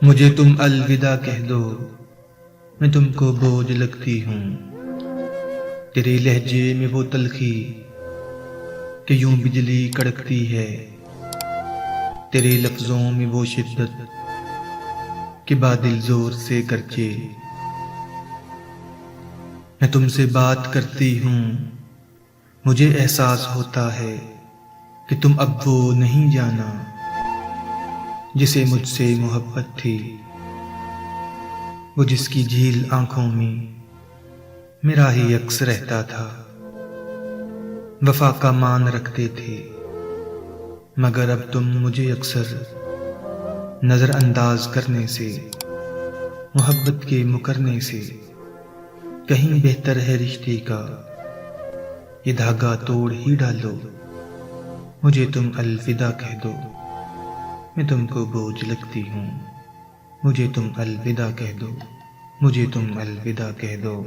مجھے تم الوداع کہہ دو، میں تم کو بوجھ لگتی ہوں۔ تیرے لہجے میں وہ تلخی کہ یوں بجلی کڑکتی ہے، تیرے لفظوں میں وہ شدت کہ بادل زور سے گرجے۔ میں تم سے بات کرتی ہوں، مجھے احساس ہوتا ہے کہ تم اب وہ نہیں جانا جسے مجھ سے محبت تھی، وہ جس کی جھیل آنکھوں میں میرا ہی عکس رہتا تھا۔ وفا کا مان رکھتے تھے مگر اب تم مجھے اکثر نظر انداز کرنے سے، محبت کے مکرنے سے کہیں بہتر ہے رشتے کا یہ دھاگا توڑ ہی ڈالو۔ مجھے تم الوداع کہہ دو، میں تم کو بوجھ لگتی ہوں۔ مجھے تم الوداع کہہ دو، مجھے تم الوداع کہہ دو۔